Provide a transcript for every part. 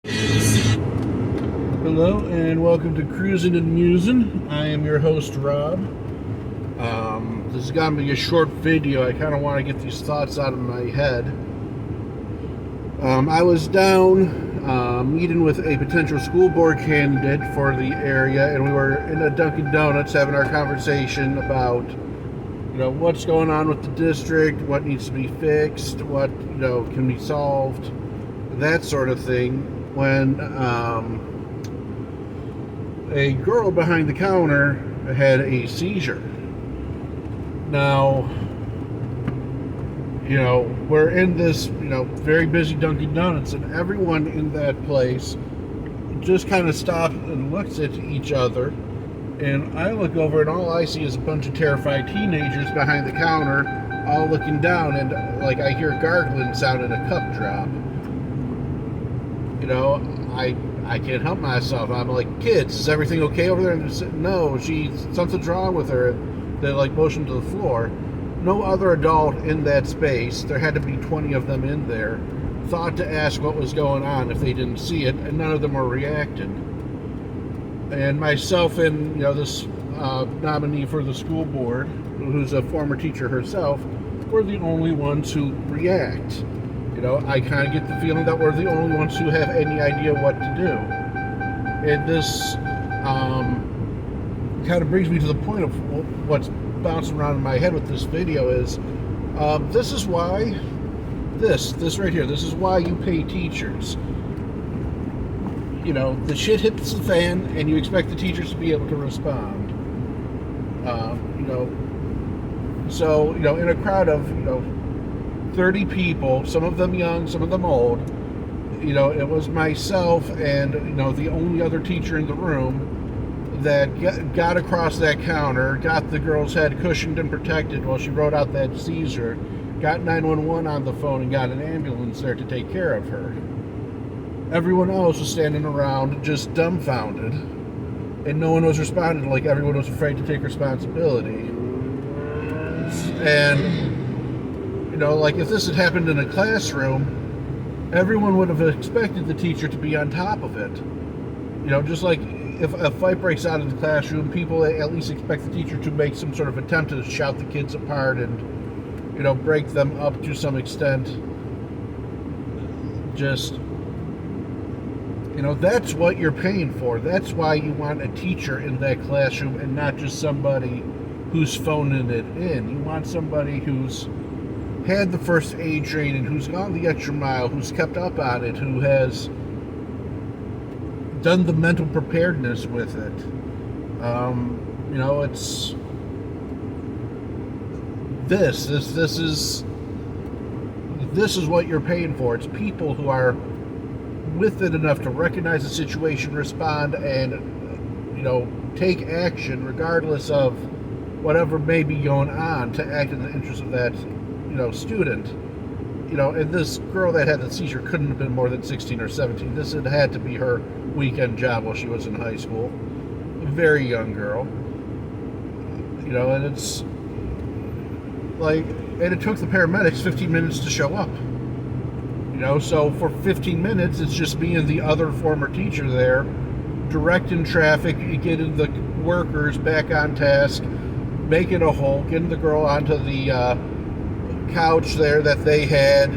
Hello and welcome to Cruising and Musing. I am your host, Rob. This is going to be a short video. I kind of want to get these thoughts out of my head. I was down meeting with a potential school board candidate for the area, and we were in a Dunkin' Donuts having our conversation about, what's going on with the district, what needs to be fixed, what, can be solved, that sort of thing. When a girl behind the counter had a seizure. Now, we're in this, very busy Dunkin' Donuts, and everyone in that place just kind of stops and looks at each other. And I look over, and all I see is a bunch of terrified teenagers behind the counter, all looking down, and I hear gargling sound and a cup drop. I can't help myself. I'm like, kids, is everything okay over there? And they're saying, no, something's wrong with her. They motion to the floor. No other adult in that space, there had to be 20 of them in there, thought to ask what was going on if they didn't see it, and none of them were reacting. And myself and this nominee for the school board, who's a former teacher herself, were the only ones who react. I kind of get the feeling that we're the only ones who have any idea what to do. And this kind of brings me to the point of what's bouncing around in my head with this video is, this is why, this right here, this is why you pay teachers. The shit hits the fan and you expect the teachers to be able to respond. So, in a crowd of, 30 people, some of them young, some of them old, it was myself and, the only other teacher in the room that got across that counter, got the girl's head cushioned and protected while she wrote out that seizure, got 911 on the phone and got an ambulance there to take care of her. Everyone else was standing around just dumbfounded, and no one was responding, like everyone was afraid to take responsibility. And if this had happened in a classroom, everyone would have expected the teacher to be on top of it. Just like if a fight breaks out in the classroom, people at least expect the teacher to make some sort of attempt to shout the kids apart and, break them up to some extent. Just, that's what you're paying for. That's why you want a teacher in that classroom and not just somebody who's phoning it in. You want somebody who's had the first aid training, who's gone the extra mile, who's kept up on it, who has done the mental preparedness with it. It's this is what you're paying for. It's people who are with it enough to recognize the situation, respond, and take action regardless of whatever may be going on, to act in the interest of that student. And this girl that had the seizure couldn't have been more than 16 or 17. This had to be her weekend job while she was in high school. A very young girl. And it's and it took the paramedics 15 minutes to show up. So for 15 minutes, it's just me and the other former teacher there, directing traffic, getting the workers back on task, making a hole, getting the girl onto the couch there that they had,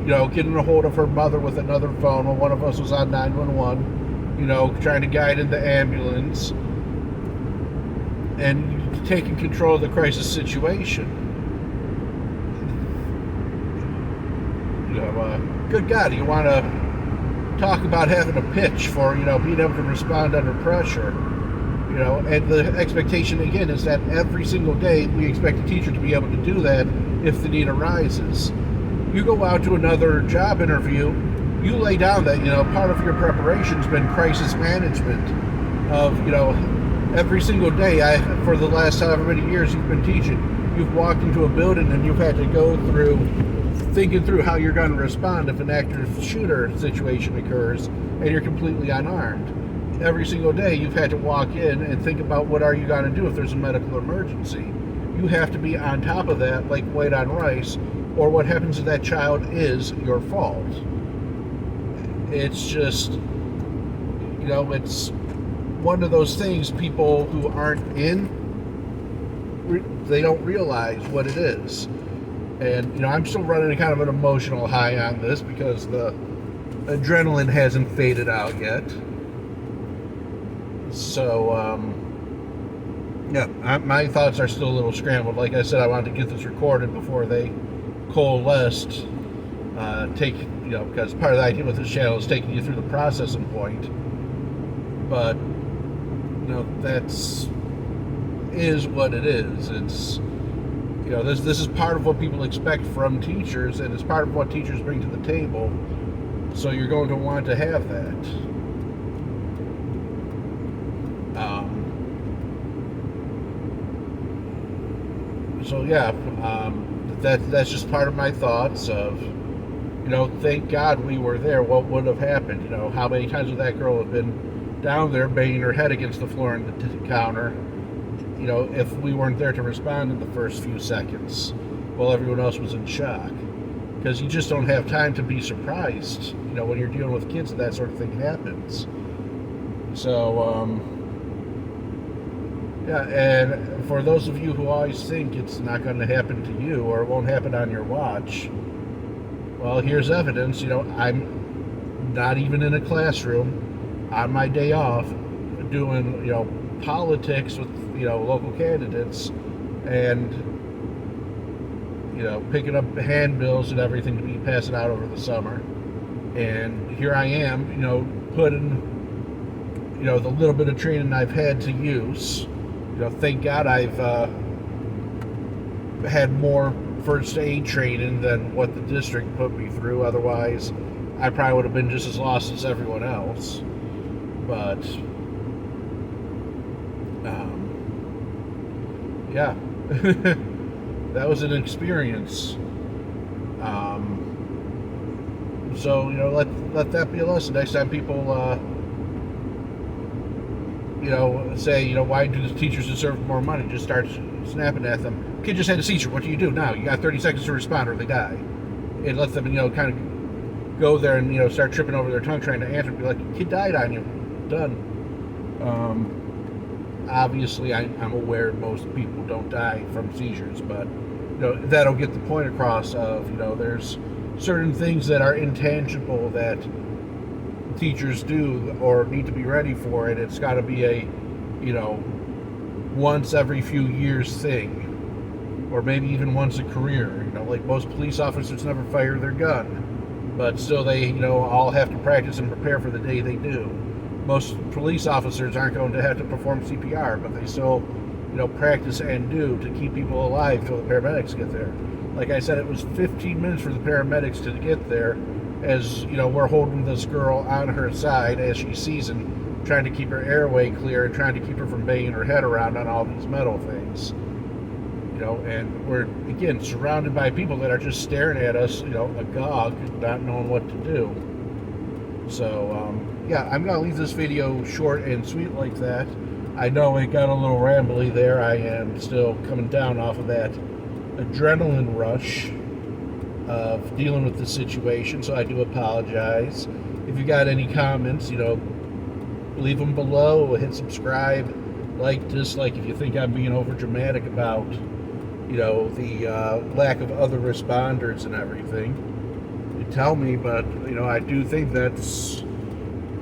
getting a hold of her mother with another phone while one of us was on 911, trying to guide in the ambulance and taking control of the crisis situation. Good God, you want to talk about having a pitch for, being able to respond under pressure. And the expectation, again, is that every single day we expect a teacher to be able to do that if the need arises. You go out to another job interview, you lay down that, part of your preparation's been crisis management of, every single day, for the last however many years you've been teaching, you've walked into a building and you've had to go through thinking through how you're going to respond if an active shooter situation occurs and you're completely unarmed. Every single day you've had to walk in and think about what are you going to do if there's a medical emergency. You have to be on top of that like white on rice, or what happens to that child is your fault. it's just, it's one of those things people who aren't in, they don't realize what it is. And, I'm still running kind of an emotional high on this because the adrenaline hasn't faded out yet. So, my thoughts are still a little scrambled. Like I said, I wanted to get this recorded before they coalesced. Because part of the idea with this channel is taking you through the processing point. But, that's is what it is. It's, this is part of what people expect from teachers, and it's part of what teachers bring to the table. So you're going to want to have that. That's just part of my thoughts of, thank God we were there. What would have happened? How many times would that girl have been down there banging her head against the floor in the counter, if we weren't there to respond in the first few seconds while everyone else was in shock? Because you just don't have time to be surprised, when you're dealing with kids and that sort of thing happens. So, and for those of you who always think it's not going to happen to you or it won't happen on your watch, well, here's evidence. I'm not even in a classroom on my day off doing, politics with, local candidates and, picking up handbills and everything to be passing out over the summer. And here I am, putting, the little bit of training I've had to use. Thank God I've had more first aid training than what the district put me through. Otherwise, I probably would have been just as lost as everyone else. But, that was an experience. So, let that be a lesson. Next time people, say, why do the teachers deserve more money? Just start snapping at them. Kid just had a seizure. What do you do now? You got 30 seconds to respond or they die. It lets them, kind of go there and, start tripping over their tongue trying to answer. Be like, kid died on you. Done. Obviously, I'm aware most people don't die from seizures, but, that'll get the point across of, there's certain things that are intangible that teachers do or need to be ready for, and it's got to be a, once every few years thing, or maybe even once a career. Like most police officers never fire their gun, but still they, all have to practice and prepare for the day they do. Most police officers aren't going to have to perform CPR, but they still, practice and do to keep people alive till the paramedics get there. Like I said, it was 15 minutes for the paramedics to get there, as, we're holding this girl on her side as she's seizing, trying to keep her airway clear and trying to keep her from banging her head around on all these metal things. And we're, again, surrounded by people that are just staring at us, agog, not knowing what to do. So, I'm going to leave this video short and sweet like that. I know it got a little rambly there. I am still coming down off of that adrenaline rush of dealing with the situation, so I do apologize. If you got any comments, leave them below. Hit subscribe, like, dislike if you think I'm being over dramatic about, the lack of other responders and everything. You tell me, but, I do think that's,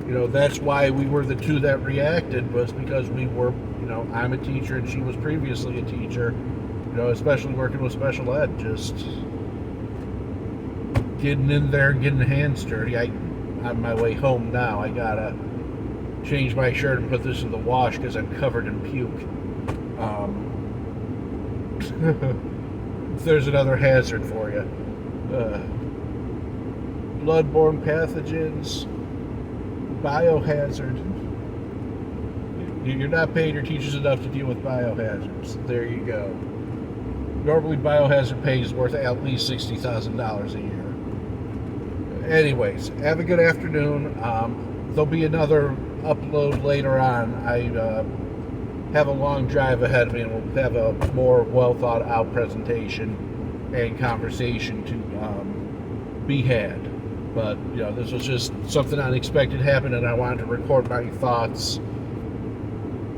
that's why we were the two that reacted, was because we were, I'm a teacher and she was previously a teacher, especially working with special ed, just getting in there and getting hands dirty. I'm on my way home now. I gotta change my shirt and put this in the wash because I'm covered in puke. There's another hazard for you. Bloodborne pathogens, biohazard. You're not paying your teachers enough to deal with biohazards. There you go. Normally, biohazard pay is worth at least $60,000 a year. Anyways, have a good afternoon. There'll be another upload later on. I have a long drive ahead of me, and we'll have a more well thought out presentation and conversation to be had. But, this was just something unexpected happened, and I wanted to record my thoughts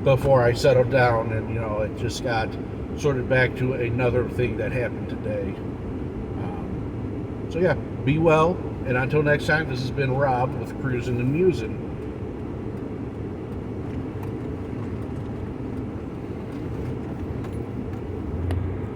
before I settled down, and, it just got sorted back to another thing that happened today. So, yeah, be well, and until next time, this has been Rob with Cruising and Musing.